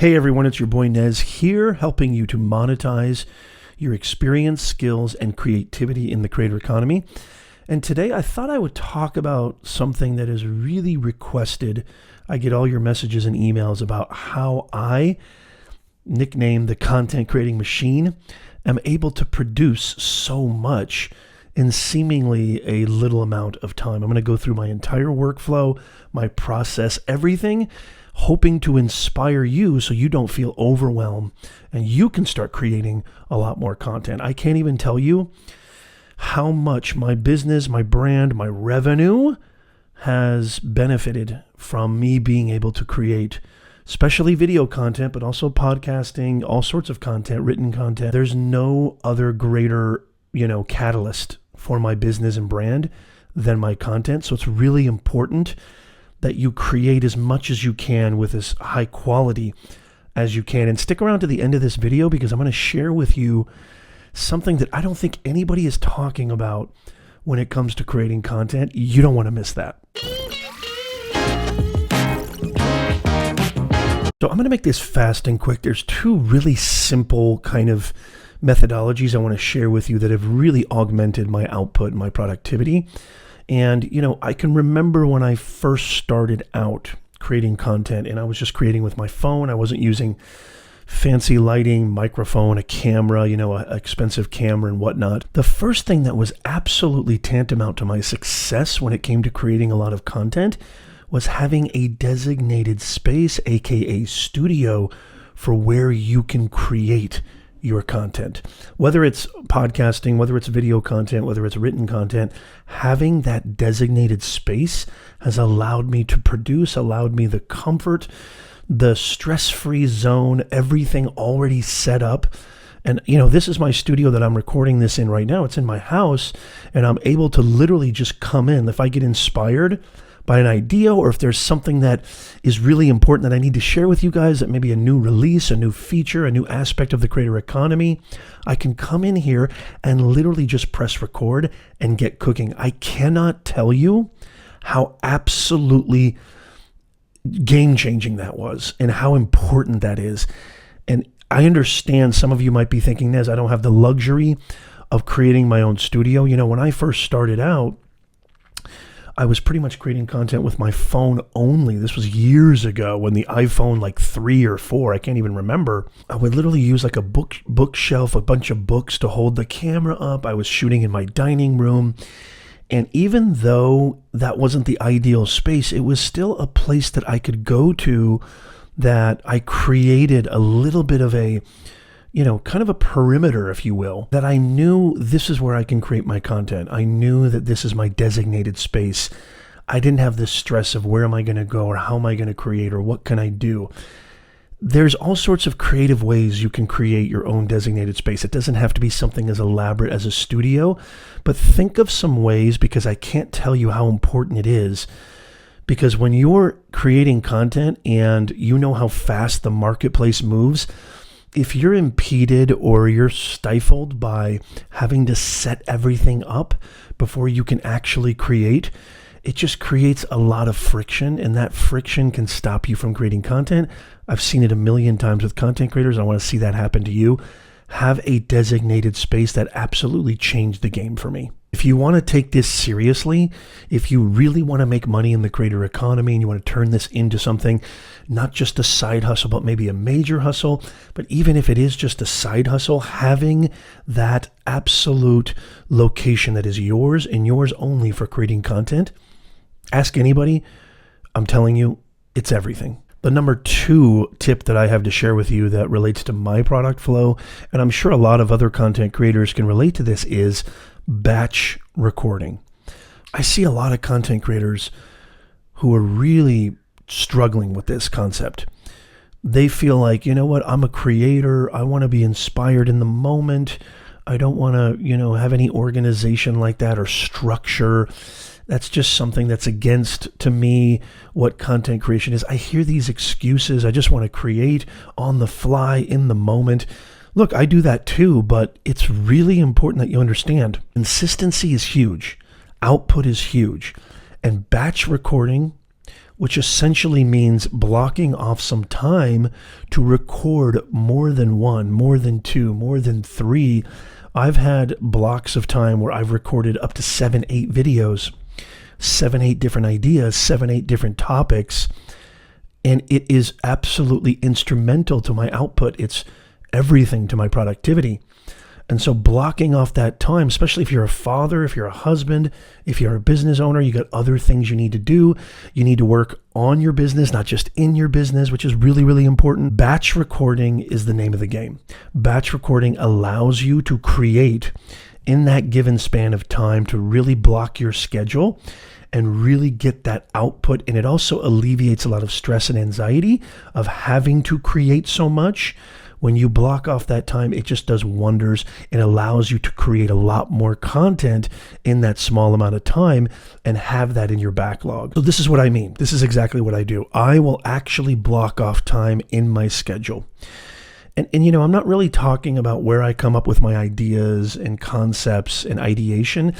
Hey everyone, it's your boy Nez here, helping you to monetize your experience, skills, and creativity in the creator economy. And today I thought I would talk about something that is really requested. I get all your messages and emails about how I, nicknamed the content creating machine, am able to produce so much in seemingly a little amount of time. I'm going to go through my entire workflow, my process, everything, hoping to inspire you so you don't feel overwhelmed and you can start creating a lot more content. I can't even tell you how much my business, my brand, my revenue has benefited from me being able to create especially video content, but also podcasting, all sorts of content, written content. There's no other greater, catalyst for my business and brand than my content. So it's really important that you create as much as you can with as high quality as you can. And stick around to the end of this video because I'm going to share with you something that I don't think anybody is talking about when it comes to creating content. You don't want to miss that. So I'm going to make this fast and quick. There's two really simple kind of methodologies I want to share with you that have really augmented my output and my productivity. And, I can remember when I first started out creating content and I was just creating with my phone. I wasn't using fancy lighting, microphone, a camera, an expensive camera and whatnot. The first thing that was absolutely tantamount to my success when it came to creating a lot of content was having a designated space, aka studio, for where you can create your content. Whether it's podcasting, whether it's video content, whether it's written content, having that designated space has allowed me to produce, allowed me the comfort, the stress-free zone, everything already set up. And, this is my studio that I'm recording this in right now. It's in my house, and I'm able to literally just come in. If I get inspired by an idea, or if there's something that is really important that I need to share with you guys, that maybe a new release, a new feature, a new aspect of the creator economy, I can come in here and literally just press record and get cooking. I cannot tell you how absolutely game-changing that was and how important that is. And I understand some of you might be thinking, Nez, I don't have the luxury of creating my own studio. When I first started out, I was pretty much creating content with my phone only. This was years ago when the iPhone 3 or 4, I can't even remember. I would literally use a bookshelf, a bunch of books to hold the camera up. I was shooting in my dining room. And even though that wasn't the ideal space, it was still a place that I could go to, that I created a little bit of a, kind of a perimeter, if you will, that I knew this is where I can create my content. I knew that this is my designated space. I didn't have this stress of where am I going to go or how am I going to create or what can I do. There's all sorts of creative ways you can create your own designated space. It doesn't have to be something as elaborate as a studio, but think of some ways, because I can't tell you how important it is. Because when you're creating content and you know how fast the marketplace moves, if you're impeded or you're stifled by having to set everything up before you can actually create, it just creates a lot of friction, and that friction can stop you from creating content. I've seen it a million times with content creators. I want to see that happen to you. Have a designated space. That absolutely changed the game for me. If you want to take this seriously, if you really want to make money in the creator economy and you want to turn this into something, not just a side hustle, but maybe a major hustle, but even if it is just a side hustle, having that absolute location that is yours and yours only for creating content, ask anybody, I'm telling you, it's everything. The number 2 tip that I have to share with you that relates to my product flow, and I'm sure a lot of other content creators can relate to this, is batch recording. I see a lot of content creators who are really struggling with this concept. They feel like, I'm a creator. I want to be inspired in the moment. I don't want to, have any organization like that or structure. That's just something that's against, to me, what content creation is. I hear these excuses. I just want to create on the fly in the moment. Look, I do that too, but it's really important that you understand consistency is huge. Output is huge. And batch recording which essentially means blocking off some time to record more than one, more than two, more than three. I've had blocks of time where I've recorded up to 7, 8 videos, 7, 8 different ideas, 7, 8 different topics. And it is absolutely instrumental to my output. It's everything to my productivity. And so blocking off that time, especially if you're a father, if you're a husband, if you're a business owner, you got other things you need to do. You need to work on your business, not just in your business, which is really, really important. Batch recording is the name of the game. Batch recording allows you to create in that given span of time to really block your schedule and really get that output. And it also alleviates a lot of stress and anxiety of having to create so much. When you block off that time, it just does wonders. It allows you to create a lot more content in that small amount of time and have that in your backlog. So this is what I mean. This is exactly what I do. I will actually block off time in my schedule. And you know, I'm not really talking about where I come up with my ideas and concepts and ideation.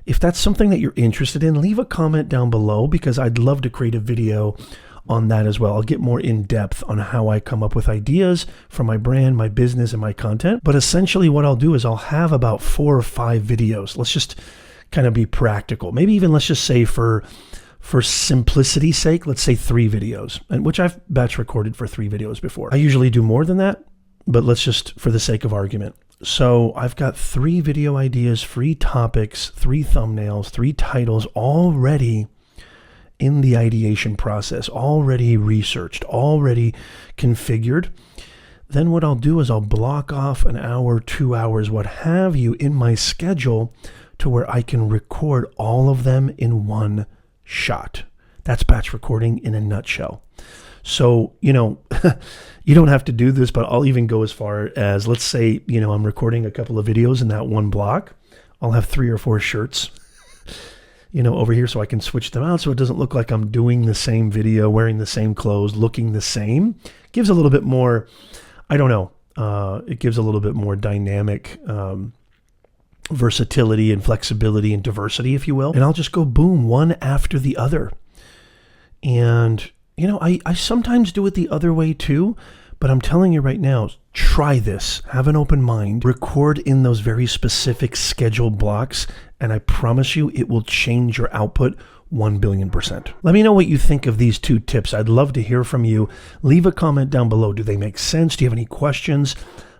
If that's something that you're interested in, leave a comment down below because I'd love to create a video on that as well. I'll get more in depth on how I come up with ideas for my brand, my business, and my content. But essentially what I'll do is I'll have about 4 or 5 videos. Let's just kind of be practical. Maybe even let's just say for simplicity's sake, let's say 3 videos, and which I've batch recorded for 3 videos before. I usually do more than that, but let's just, for the sake of argument. So I've got 3 video ideas, 3 topics, 3 thumbnails, 3 titles already in the ideation process, already researched, already configured. Then what I'll do is I'll block off an hour, 2 hours, what have you, in my schedule to where I can record all of them in one shot. That's batch recording in a nutshell. So, you know, you don't have to do this, but I'll even go as far as, let's say, you know, I'm recording a couple of videos in that one block. I'll have 3 or 4 shirts, you know, over here so I can switch them out so it doesn't look like I'm doing the same video, wearing the same clothes, looking the same. Gives a little bit more, I don't know, it gives a little bit more dynamic versatility and flexibility and diversity, if you will. And I'll just go boom, one after the other. And, you know, I sometimes do it the other way too, but I'm telling you right now, try this. Have an open mind. Record in those very specific scheduled blocks, and I promise you it will change your output 1 billion%. Let me know what you think of these 2 tips. I'd love to hear from you. Leave a comment down below. Do they make sense? Do you have any questions?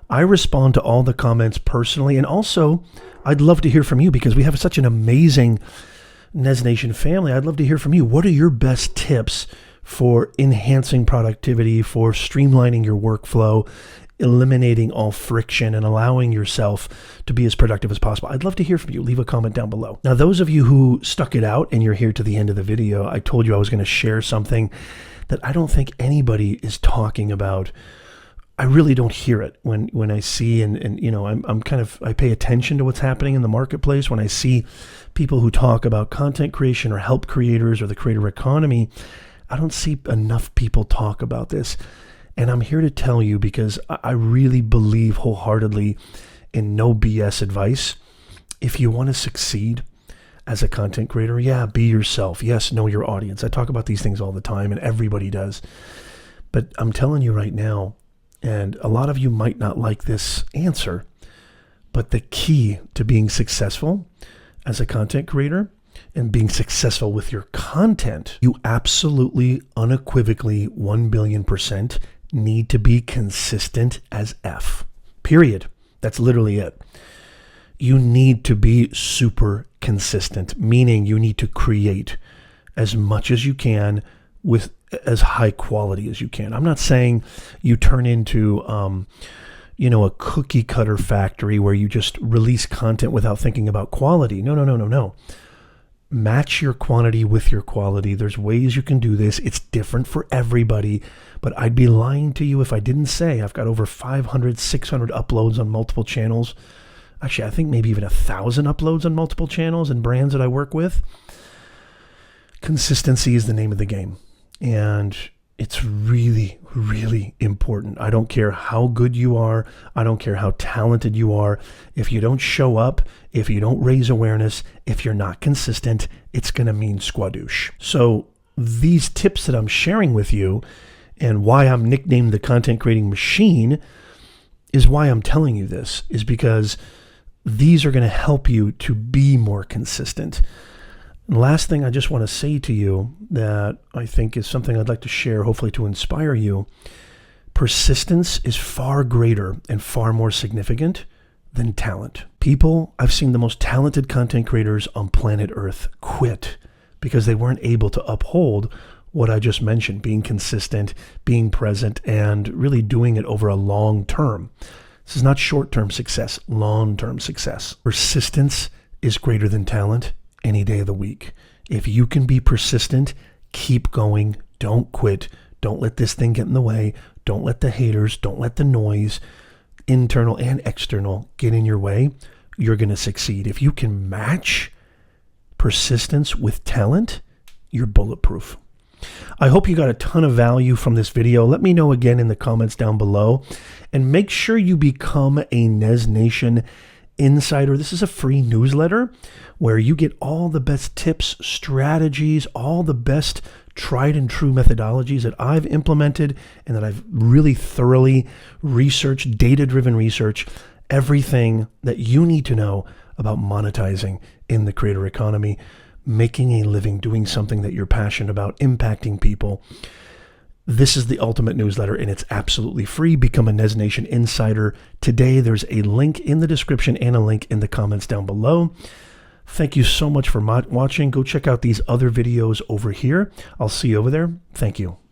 I respond to all the comments personally, and also I'd love to hear from you because we have such an amazing Nez Nation family. I'd love to hear from you. What are your best tips for enhancing productivity, for streamlining your workflow, eliminating all friction, and allowing yourself to be as productive as possible? I'd love to hear from you. Leave a comment down below. Now, those of you who stuck it out and you're here to the end of the video, I told you I was going to share something that I don't think anybody is talking about. I really don't hear it when I see and you know, I pay attention to what's happening in the marketplace. When I see people who talk about content creation or help creators or the creator economy, I don't see enough people talk about this. And I'm here to tell you because I really believe wholeheartedly in no BS advice. If you want to succeed as a content creator, yeah, be yourself. Yes, know your audience. I talk about these things all the time and everybody does. But I'm telling you right now, and a lot of you might not like this answer, but the key to being successful as a content creator and being successful with your content, you absolutely, unequivocally, 1 billion% need to be consistent as F. Period. That's literally it. You need to be super consistent, meaning you need to create as much as you can with as high quality as you can. I'm not saying you turn into, you know, a cookie cutter factory where you just release content without thinking about quality. No. Match your quantity with your quality. There's ways you can do this. It's different for everybody, but I'd be lying to you if I didn't say I've got over 500, 600 uploads on multiple channels. Actually, I think maybe even 1,000 uploads on multiple channels and brands that I work with. Consistency is the name of the game. And it's really, really important. I don't care how good you are. I don't care how talented you are. If you don't show up, if you don't raise awareness, if you're not consistent, it's going to mean squadoosh. So these tips that I'm sharing with you and why I'm nicknamed the content creating machine is why I'm telling you this, is because these are going to help you to be more consistent. And last thing I just want to say to you that I think is something I'd like to share, hopefully to inspire you. Persistence is far greater and far more significant than talent. I've seen the most talented content creators on planet Earth quit because they weren't able to uphold what I just mentioned, being consistent, being present, and really doing it over a long term. This is not short-term success, long-term success. Persistence is greater than talent any day of the week. If you can be persistent, keep going, don't quit, don't let this thing get in the way, don't let the haters, don't let the noise, internal and external, get in your way. You're going to succeed. If you can match persistence with talent, you're bulletproof. I hope you got a ton of value from this video. Let me know again in the comments down below. And make sure you become a Nez Nation Insider. This is a free newsletter where you get all the best tips, strategies, all the best tried and true methodologies that I've implemented and that I've really thoroughly researched, data-driven research, everything that you need to know about monetizing in the creator economy, making a living, doing something that you're passionate about, impacting people. This is the ultimate newsletter and it's absolutely free. Become a Nez Nation Insider today. There's a link in the description and a link in the comments down below. Thank you so much for watching. Go check out these other videos over here. I'll see you over there. Thank you.